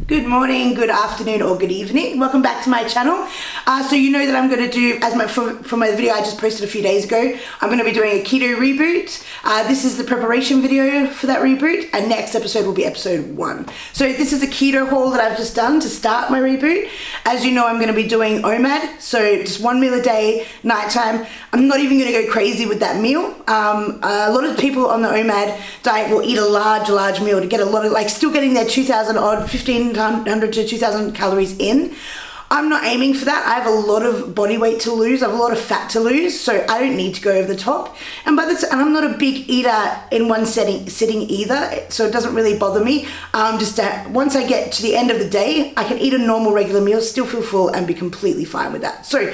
Good morning, good afternoon, or good evening. Welcome back to my channel. So you know that I'm going to do, for my video I just posted a few days ago, I'm going to be doing a keto reboot. This is the preparation video for that reboot, and next episode will be episode 1. So this is a keto haul that I've just done to start my reboot. As you know, I'm going to be doing OMAD, so just 1 meal a day, nighttime. I'm not even going to go crazy with that meal. A lot of people on the OMAD diet will eat a large meal to get a lot of, like, still getting their 2,000 odd, 1,500 to 2,000 calories in. I'm not aiming for that. I have a lot of body weight to lose. I have a lot of fat to lose, so I don't need to go over the top. And I'm not a big eater in one sitting either, so it doesn't really bother me. Once I get to the end of the day, I can eat a normal regular meal, still feel full, and be completely fine with that. So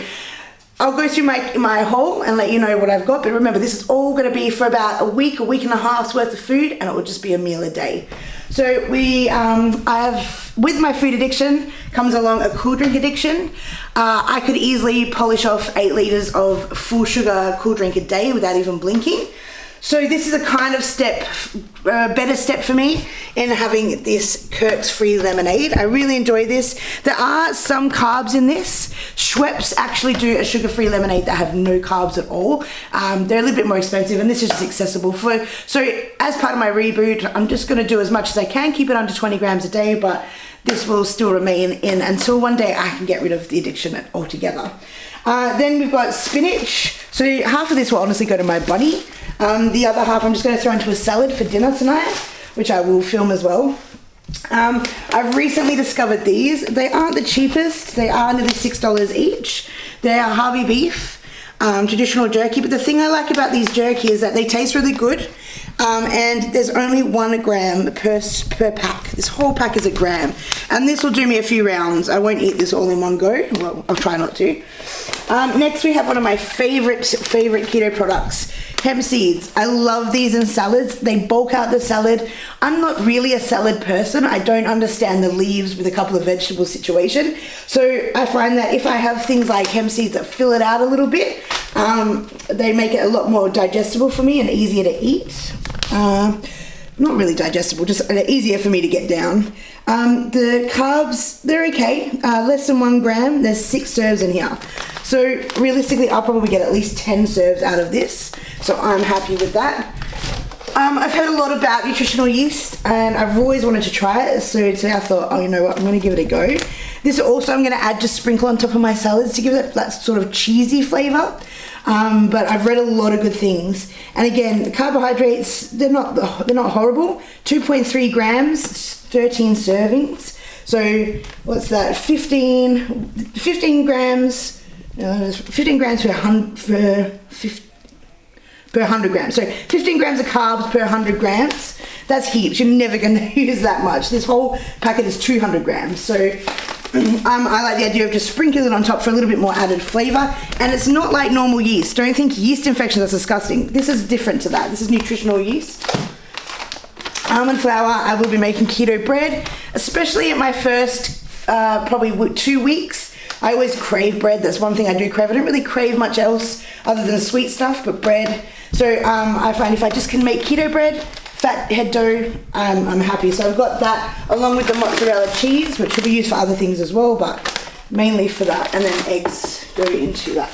I'll go through my haul and let you know what I've got. But remember, this is all going to be for about a week and a half's worth of food, and it will just be a meal a day. So with my food addiction comes along a cool drink addiction. I could easily polish off 8 liters of full sugar cool drink a day without even blinking. So this is a kind of better step for me in having this Kirk's free lemonade. I really enjoy this. There are some carbs in this. Schweppes actually do a sugar-free lemonade that have no carbs at all. They're a little bit more expensive, and this is just accessible. So as part of my reboot, I'm just going to do as much as I can, keep it under 20 grams a day, but this will still remain in until one day I can get rid of the addiction altogether. Then we've got spinach. So half of this will honestly go to my bunny. The other half I'm just going to throw into a salad for dinner tonight, which I will film as well. I've recently discovered these. They aren't the cheapest. They are nearly $6 each. They are Harvey beef, traditional jerky. But the thing I like about these jerky is that they taste really good. And there's only 1 gram per pack. This whole pack is 1 gram. And this will do me a few rounds. I won't eat this all in one go. Well, I'll try not to. Next we have one of my favorite keto products, hemp seeds. I love these in salads. They bulk out the salad. I'm not really a salad person. I don't understand the leaves with a couple of vegetables situation. So I find that if I have things like hemp seeds that fill it out a little bit, they make it a lot more digestible for me and easier to eat. Not really digestible, just easier for me to get down. The carbs, they're okay, less than 1 gram. There's 6 serves in here. So realistically, I'll probably get at least 10 serves out of this. So I'm happy with that. I've heard a lot about nutritional yeast, and I've always wanted to try it. So today I thought, oh, you know what, I'm going to give it a go. This also I'm going to add, just sprinkle on top of my salads to give it that sort of cheesy flavor. But I've read a lot of good things. And again, the carbohydrates, they're not horrible. 2.3 grams, 13 servings. So what's that? 15 grams. 15 grams per 100 grams. So 15 grams of carbs per 100 grams. That's heaps. You're never going to use that much. This whole packet is 200 grams. So I like the idea of just sprinkling it on top for a little bit more added flavor. And it's not like normal yeast. Don't think yeast infections are disgusting. This is different to that. This is nutritional yeast. Almond flour. I will be making keto bread, especially at my first probably 2 weeks. I always crave bread. That's one thing I do crave. I don't really crave much else other than sweet stuff, but bread. So I find if I just can make keto bread, fat head dough, I'm happy. So I've got that along with the mozzarella cheese, which will be used for other things as well, but mainly for that. And then eggs go into that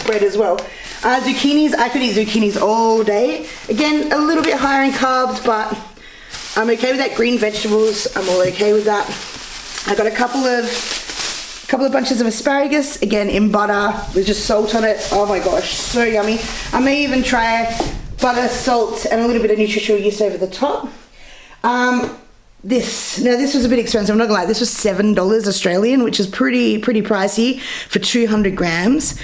bread as well. Zucchinis, I could eat zucchinis all day. Again, a little bit higher in carbs, but I'm okay with that. Green vegetables, I'm all okay with that. I got a couple of bunches of asparagus, again in butter with just salt on it. Oh my gosh, so yummy. I may even try butter, salt, and a little bit of nutritional yeast over the top. This was a bit expensive, I'm not gonna lie. This was $7 Australian, which is pretty pricey for 200 grams.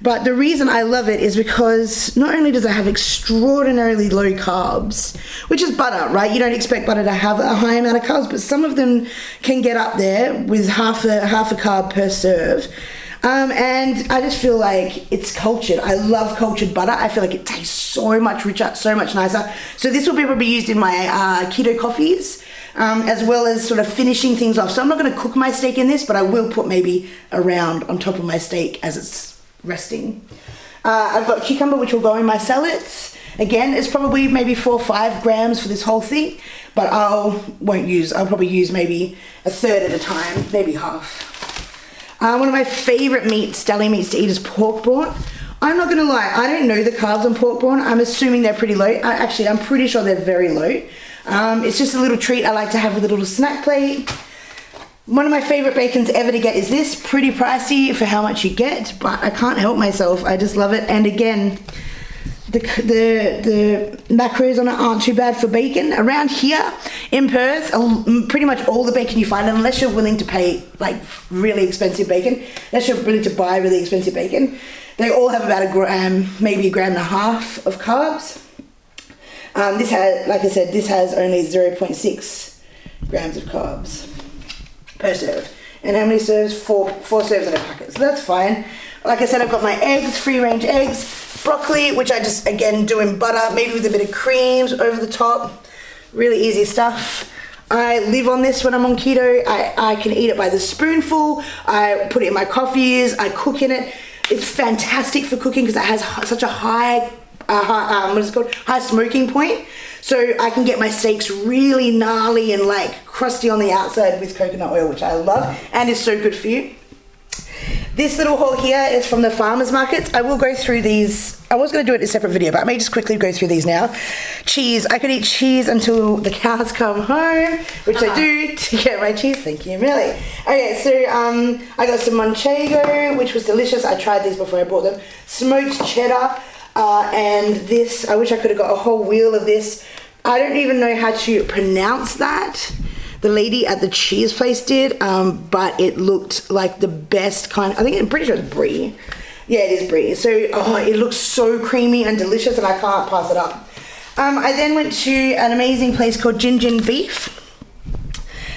But the reason I love it is because not only does it have extraordinarily low carbs, which is butter, right? You don't expect butter to have a high amount of carbs, but some of them can get up there with half a carb per serve. And I just feel like it's cultured. I love cultured butter. I feel like it tastes so much richer, so much nicer. So this will probably be used in my keto coffees, as well as sort of finishing things off. So I'm not going to cook my steak in this, but I will put maybe a round on top of my steak as it's resting. I've got cucumber, which will go in my salads. Again, it's probably maybe 4 or 5 grams for this whole thing, but I'll probably use maybe a third at a time, maybe half. One of my favorite meats, deli meats to eat is pork brawn. I'm not gonna lie, I don't know the carbs on pork brawn. I'm assuming they're pretty low. Actually, I'm pretty sure they're very low. It's just a little treat I like to have with a little snack plate. One of my favorite bacons ever to get is this. Pretty pricey for how much you get, but I can't help myself. I just love it. And again, the macros on it aren't too bad for bacon. Around here in Perth, pretty much all the bacon you find, unless you're willing to pay like really expensive bacon, unless you're willing to buy really expensive bacon, they all have about a gram, maybe 1.5 grams of carbs. This has, like I said, this has only 0.6 grams of carbs per serve. And how many serves? Four serves in a packet, so that's fine. Like I said, I've got my eggs, free range eggs, broccoli, which I just, again, do in butter, maybe with a bit of creams over the top. Really easy stuff. I live on this when I'm on keto. I can eat it by the spoonful. I put it in my coffees. I cook in it. It's fantastic for cooking because it has such a high high smoking point. So I can get my steaks really gnarly and like crusty on the outside with coconut oil, which I love and is so good for you. This little haul here is from the farmers markets. I will go through these. I was going to do it in a separate video, but I may just quickly go through these now. Cheese. I could eat cheese until the cows come home, which I do to get my cheese. Thank you, Millie. Okay, so I got some manchego, which was delicious. I tried these before I bought them. Smoked cheddar, and this. I wish I could have got a whole wheel of this. I don't even know how to pronounce that. The lady at the cheese place did, but it looked like the best kind. I'm pretty sure it's brie. Yeah, it is brie. So, it looks so creamy and delicious, and I can't pass it up. I then went to an amazing place called Gingin Beef.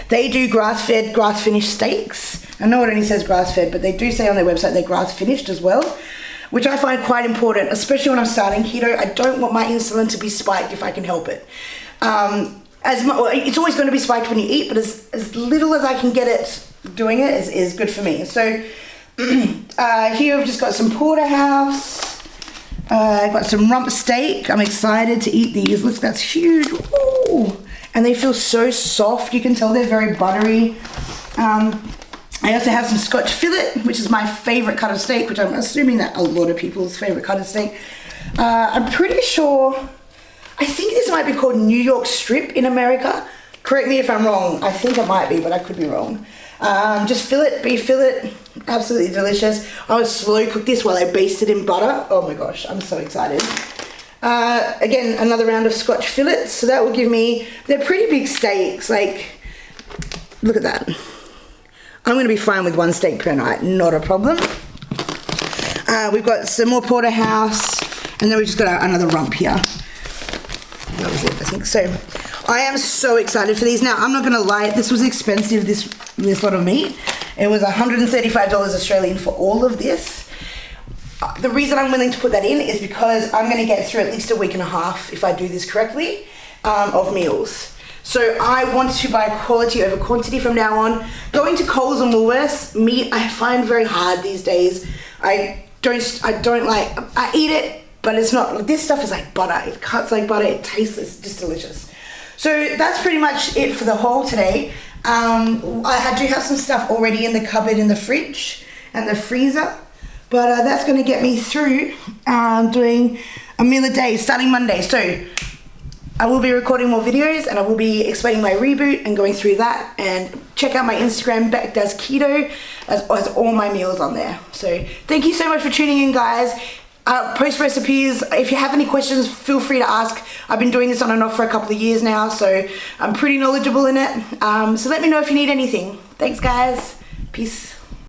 They do grass-fed, grass-finished steaks. I know it only says grass-fed, but they do say on their website they're grass-finished as well, which I find quite important, especially when I'm starting keto. I don't want my insulin to be spiked if I can help it. It's always going to be spiked when you eat, but as little as I can get it doing it is good for me. So here we've just got some porterhouse. I've got some rump steak. I'm excited to eat these. Look, that's huge. Ooh. And they feel so soft. You can tell they're very buttery. I also have some Scotch fillet, which is my favorite cut of steak, which I'm assuming that a lot of people's favorite cut of steak. I'm pretty sure, I think this might be called New York strip in America. Correct me if I'm wrong. I think it might be, but I could be wrong. Just fillet, beef fillet, absolutely delicious. I would slow cook this while I baste it in butter. Oh my gosh, I'm so excited. Again, another round of Scotch fillets. So that will give me, they're pretty big steaks. Like, look at that. I'm going to be fine with one steak per night, not a problem. We've got some more porterhouse, and then we just got another rump here. That was it, I think. So I am so excited for these. Now, I'm not going to lie, this was expensive, this lot of meat. It was $135 Australian for all of this. The reason I'm willing to put that in is because I'm going to get through at least a week and a half, if I do this correctly, of meals. So I want to buy quality over quantity from now on. Going to Coles and Woolworths, meat I find very hard these days. I eat it, but it's not, this stuff is like butter. It cuts like butter, it tastes, it's just delicious. So that's pretty much it for the haul today. I do have some stuff already in the cupboard in the fridge and the freezer, but that's gonna get me through doing a meal a day starting Monday. So I will be recording more videos and I will be explaining my reboot and going through that, and check out my Instagram, Beck Does Keto, as all my meals on there. So thank you so much for tuning in, guys. Post recipes, if you have any questions, feel free to ask. I've been doing this on and off for a couple of years now, so I'm pretty knowledgeable in it. So let me know if you need anything. Thanks, guys. Peace.